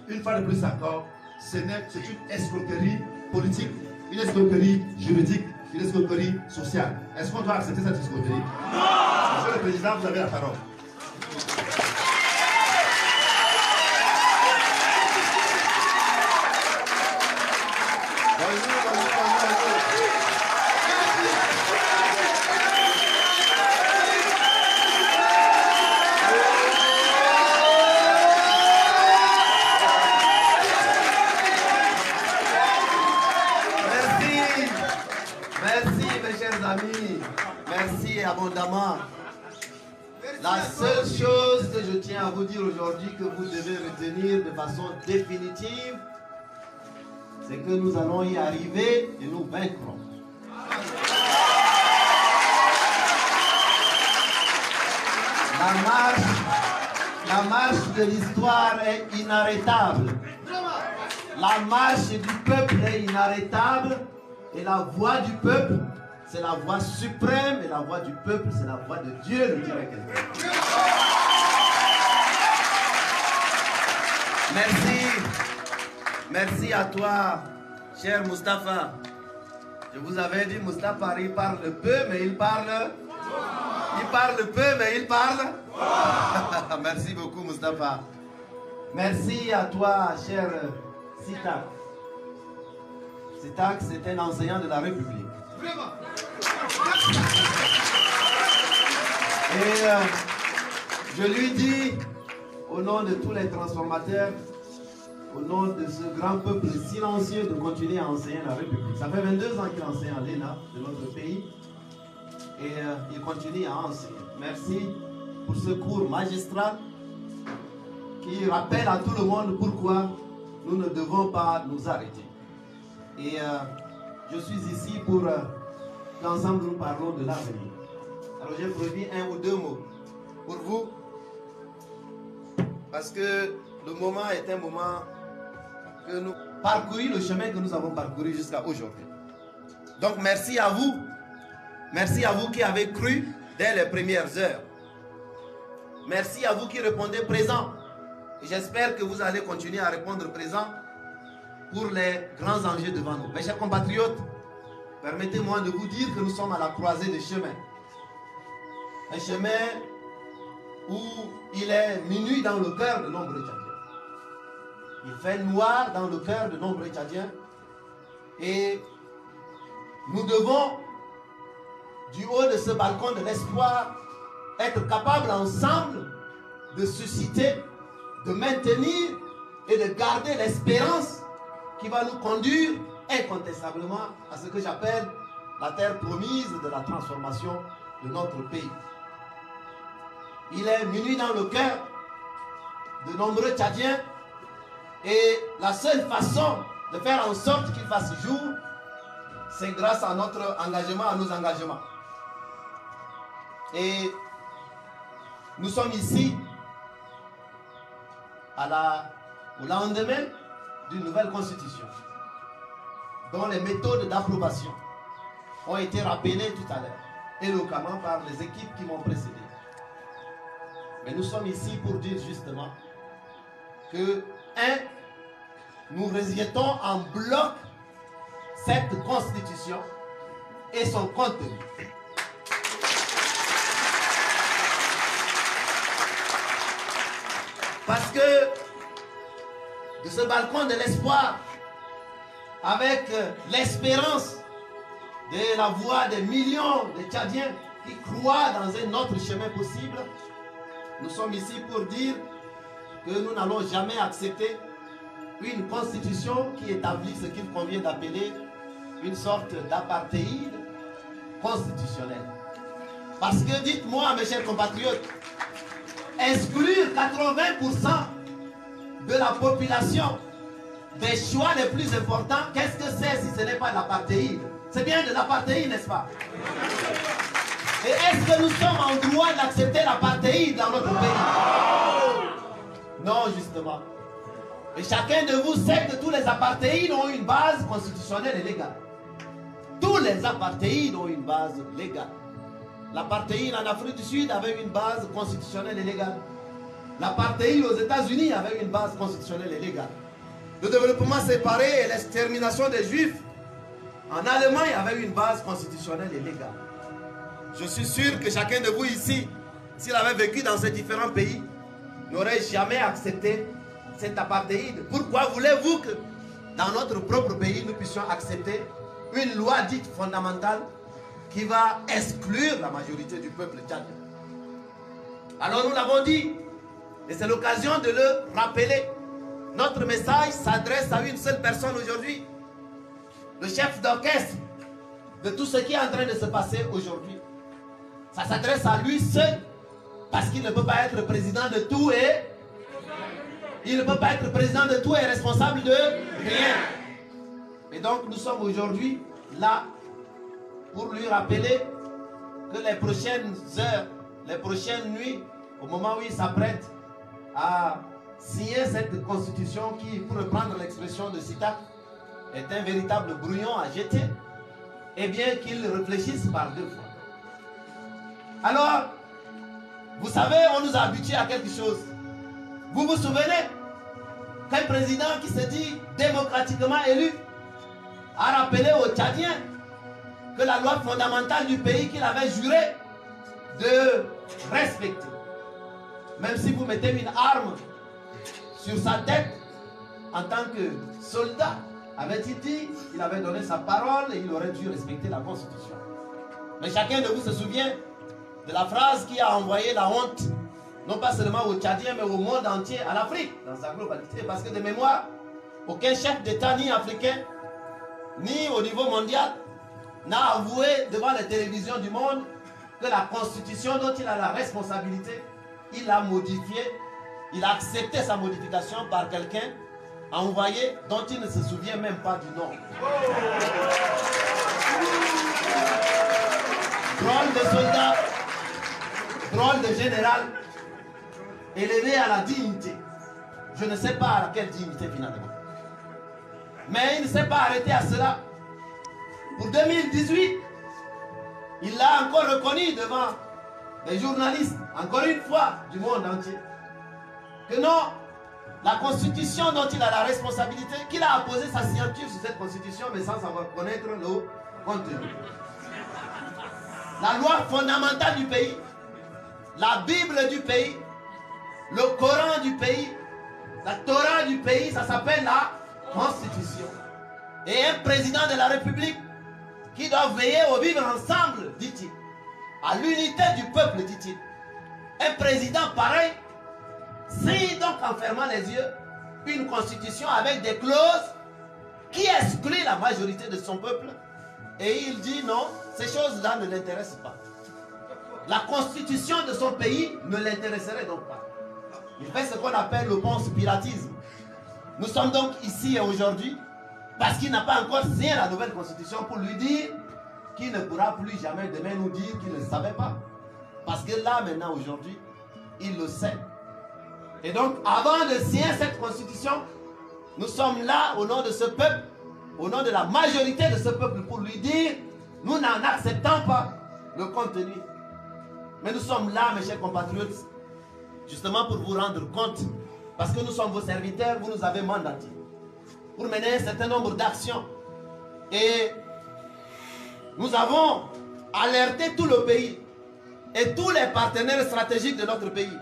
une fois de plus encore, c'est une escroquerie politique, une escroquerie juridique, une escroquerie sociale. Est-ce qu'on doit accepter cette escroquerie? Non! Monsieur le Président, vous avez la parole. Merci abondamment. La seule chose que je tiens à vous dire aujourd'hui, que vous devez retenir de façon définitive, c'est que nous allons y arriver et nous vaincrons. La marche de l'histoire est inarrêtable. La marche du peuple est inarrêtable. Et la voix du peuple, c'est la voix suprême. Et la voix du peuple, c'est la voix de Dieu, nous dirait quelqu'un. Merci. Merci à toi, cher Mustapha. Je vous avais dit, Mustapha, il parle peu, mais il parle... Il parle peu, mais il parle... Merci beaucoup, Mustapha. Merci à toi, cher Sitak. Sitak, c'est un enseignant de la République. Et je lui dis, au nom de tous les transformateurs, au nom de ce grand peuple silencieux, de continuer à enseigner la République. Ça fait 22 ans qu'il enseigne à l'ENA de notre pays. Et il continue à enseigner. Merci pour ce cours magistral qui rappelle à tout le monde pourquoi nous ne devons pas nous arrêter. Et je suis ici pour qu'ensemble nous parlons de l'avenir. Alors j'ai prévu un ou deux mots pour vous, parce que le moment est un moment que nous parcourons le chemin que nous avons parcouru jusqu'à aujourd'hui. Donc merci à vous. Merci à vous qui avez cru dès les premières heures. Merci à vous qui répondez présent. Et j'espère que vous allez continuer à répondre présent pour les grands enjeux devant nous. Mes chers compatriotes, permettez-moi de vous dire que nous sommes à la croisée des chemins. Un chemin où il est minuit dans le cœur de nombreux Tchadiens. Il fait noir dans le cœur de nombreux Tchadiens. Et nous devons, du haut de ce balcon de l'espoir, être capables ensemble de susciter, de maintenir et de garder l'espérance qui va nous conduire incontestablement à ce que j'appelle la terre promise de la transformation de notre pays. Il est minuit dans le cœur de nombreux Tchadiens et la seule façon de faire en sorte qu'il fasse jour, c'est grâce à notre engagement, à nos engagements. Et nous sommes ici au lendemain d'une nouvelle constitution dont les méthodes d'approbation ont été rappelées tout à l'heure, éloquemment par les équipes qui m'ont précédé. Mais nous sommes ici pour dire justement que, nous rejetons en bloc cette constitution et son contenu. Parce que de ce balcon de l'espoir, avec l'espérance de la voix des millions de Tchadiens qui croient dans un autre chemin possible, nous sommes ici pour dire que nous n'allons jamais accepter une constitution qui établit ce qu'il convient d'appeler une sorte d'apartheid constitutionnel. Parce que dites-moi, mes chers compatriotes, exclure 80% de la population des choix les plus importants, qu'est-ce que c'est si ce n'est pas l'apartheid? C'est bien de l'apartheid, n'est-ce pas? Et est-ce que nous sommes en droit d'accepter l'apartheid dans notre pays? Non, justement. Et chacun de vous sait que tous les apartheids ont une base constitutionnelle et légale. Tous les apartheids ont une base légale. L'apartheid en Afrique du Sud avait une base constitutionnelle et légale. L'apartheid aux États-Unis avait une base constitutionnelle et légale. Le développement séparé et l'extermination des Juifs en Allemagne avait une base constitutionnelle et légale. Je suis sûr que chacun de vous ici, s'il avait vécu dans ces différents pays, n'aurait jamais accepté cet apartheid. Pourquoi voulez-vous que dans notre propre pays, nous puissions accepter une loi dite fondamentale qui va exclure la majorité du peuple tchadien? Alors nous l'avons dit, et c'est l'occasion de le rappeler. Notre message s'adresse à une seule personne aujourd'hui, le chef d'orchestre de tout ce qui est en train de se passer aujourd'hui. Ça s'adresse à lui seul, parce qu'il ne peut pas être président de tout et il ne peut pas être président de tout et responsable de rien. Et donc nous sommes aujourd'hui là pour lui rappeler que les prochaines heures, les prochaines nuits, au moment où il s'apprête à signer cette constitution qui, pour reprendre l'expression de Sita, est un véritable brouillon à jeter, eh bien qu'il réfléchisse par deux fois. Alors, vous savez, on nous a habitués à quelque chose. Vous vous souvenez qu'un président qui se dit démocratiquement élu a rappelé aux Tchadiens que la loi fondamentale du pays qu'il avait juré de respecter, même si vous mettez une arme sur sa tête en tant que soldat, avait-il dit, il avait donné sa parole et il aurait dû respecter la Constitution. Mais chacun de vous se souvient de la phrase qui a envoyé la honte, non pas seulement aux Tchadiens, mais au monde entier, à l'Afrique, dans sa globalité. Parce que de mémoire, aucun chef d'État, ni africain, ni au niveau mondial, n'a avoué devant les télévisions du monde que la Constitution dont il a la responsabilité, il l'a modifiée, il a accepté sa modification par quelqu'un envoyé dont il ne se souvient même pas du nom. Drôle de soldat, drôle de général, élevé à la dignité. Je ne sais pas à quelle dignité finalement. Mais il ne s'est pas arrêté à cela. Pour 2018, il l'a encore reconnu devant les journalistes, encore une fois, du monde entier, que non, la constitution dont il a la responsabilité, qu'il a apposé sa signature sur cette constitution, mais sans savoir connaître le contenu. La loi fondamentale du pays, la Bible du pays, le Coran du pays, la Torah du pays, ça s'appelle la Constitution. Et un président de la République qui doit veiller au vivre ensemble, dit-il, à l'unité du peuple, dit-il. Un président pareil, si donc en fermant les yeux, une constitution avec des clauses qui excluent la majorité de son peuple, et il dit non, ces choses-là ne l'intéressent pas. La constitution de son pays ne l'intéresserait donc pas. Il fait ce qu'on appelle le conspiratisme. Nous sommes donc ici et aujourd'hui parce qu'il n'a pas encore signé la nouvelle constitution pour lui dire qu'il ne pourra plus jamais demain nous dire qu'il ne savait pas. Parce que là, maintenant, aujourd'hui, il le sait. Et donc, avant de signer cette constitution, nous sommes là au nom de ce peuple, au nom de la majorité de ce peuple, pour lui dire, nous n'en acceptons pas le contenu. Mais nous sommes là, mes chers compatriotes, justement pour vous rendre compte, parce que nous sommes vos serviteurs, vous nous avez mandatés pour mener un certain nombre d'actions. Et nous avons alerté tout le pays et tous les partenaires stratégiques de notre pays,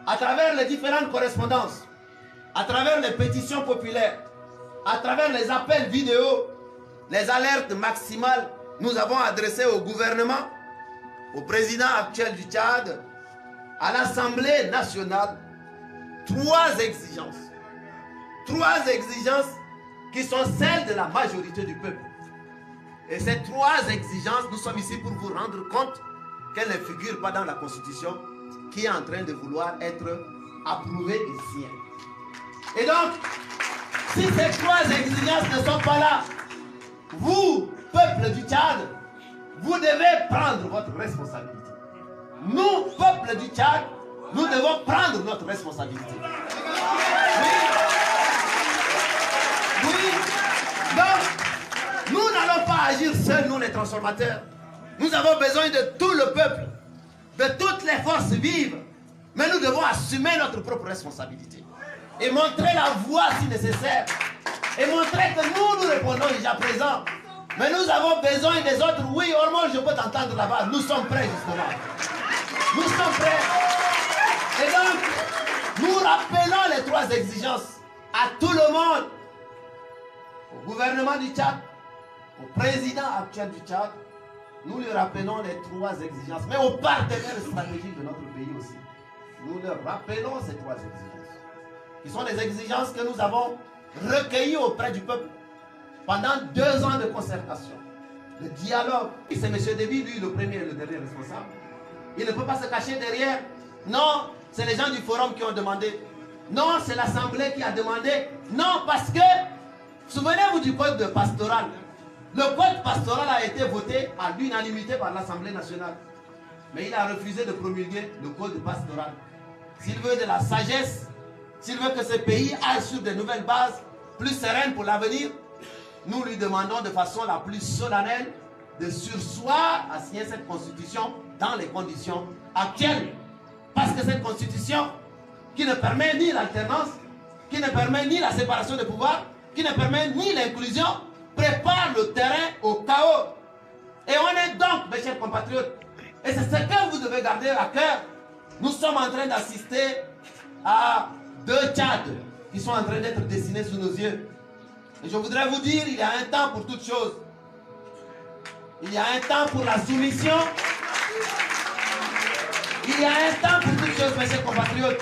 à travers les différentes correspondances, à travers les pétitions populaires, à travers les appels vidéo, les alertes maximales, nous avons adressé au gouvernement, au président actuel du Tchad, à l'Assemblée nationale, trois exigences. Trois exigences qui sont celles de la majorité du peuple. Et ces trois exigences, nous sommes ici pour vous rendre compte qu'elles ne figurent pas dans la Constitution qui est en train de vouloir être approuvée et signée. Et donc, si ces trois exigences ne sont pas là, vous, peuple du Tchad, vous devez prendre votre responsabilité. Nous, peuple du Tchad, nous devons prendre notre responsabilité. Oui. Donc, nous n'allons pas agir seuls, nous les transformateurs. Nous avons besoin de tout le peuple, de toutes les forces vives, Mais nous devons assumer notre propre responsabilité. Et montrer la voie si nécessaire. Et montrer que nous répondons déjà présents. Mais nous avons besoin des autres. Oui, Ormol, je peux t'entendre là-bas. Nous sommes prêts, justement. Nous sommes prêts. Et donc, nous rappelons les 3 exigences à tout le monde. Au gouvernement du Tchad, au président actuel du Tchad, nous lui rappelons les 3 exigences. Mais aux partenaires stratégiques de notre pays aussi. Nous leur rappelons ces 3 exigences. Qui sont des exigences que nous avons recueillies auprès du peuple pendant 2 ans de concertation, de dialogue. Et c'est M. Déby, lui, le premier et le dernier responsable. Il ne peut pas se cacher derrière. Non, c'est les gens du forum qui ont demandé. Non, c'est l'Assemblée qui a demandé. Non, parce que, souvenez-vous du code pastoral. Le code pastoral a été voté à l'unanimité par l'Assemblée nationale. Mais il a refusé de promulguer le code pastoral. S'il veut de la sagesse, s'il veut que ce pays aille sur de nouvelles bases, plus sereines pour l'avenir, nous lui demandons de façon la plus solennelle de surseoir à signer cette constitution dans les conditions actuelles. Parce que cette constitution, qui ne permet ni l'alternance, qui ne permet ni la séparation des pouvoirs, qui ne permet ni l'inclusion, prépare le terrain au chaos. Et on est donc, mes chers compatriotes, et c'est ce que vous devez garder à cœur. Nous sommes en train d'assister à 2 Tchads qui sont en train d'être dessinés sous nos yeux. Et je voudrais vous dire, il y a un temps pour toutes choses. Il y a un temps pour la soumission. Il y a un temps pour toutes choses, mes chers compatriotes.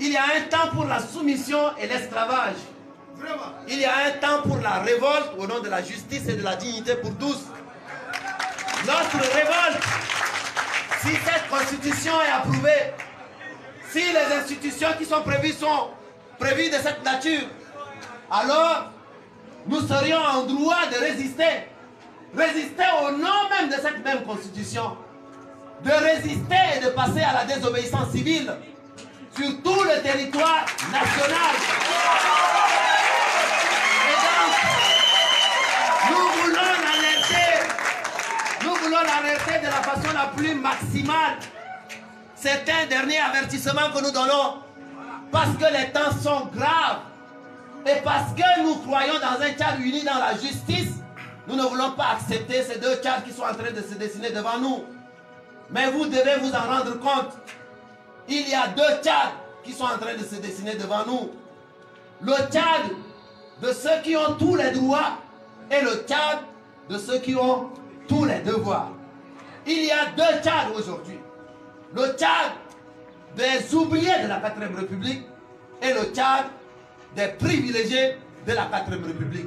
Il y a un temps pour la soumission et l'esclavage. Il y a un temps pour la révolte au nom de la justice et de la dignité pour tous. Notre révolte, si cette constitution est approuvée, si les institutions qui sont prévues de cette nature, alors nous serions en droit de résister. Résister au nom même de cette même constitution. De résister et de passer à la désobéissance civile sur tout le territoire national. Et donc, nous voulons l'alerter de la façon la plus maximale. C'est un dernier avertissement que nous donnons parce que les temps sont graves et parce que nous croyons dans un Tchad uni dans la justice. Nous ne voulons pas accepter ces 2 Tchads qui sont en train de se dessiner devant nous. Mais vous devez vous en rendre compte. Il y a 2 Tchads qui sont en train de se dessiner devant nous. Le Tchad de ceux qui ont tous les droits et le Tchad de ceux qui ont tous les devoirs. Il y a 2 Tchads aujourd'hui. Le Tchad des oubliés de la 4e République et le Tchad des privilégiés de la 4e République.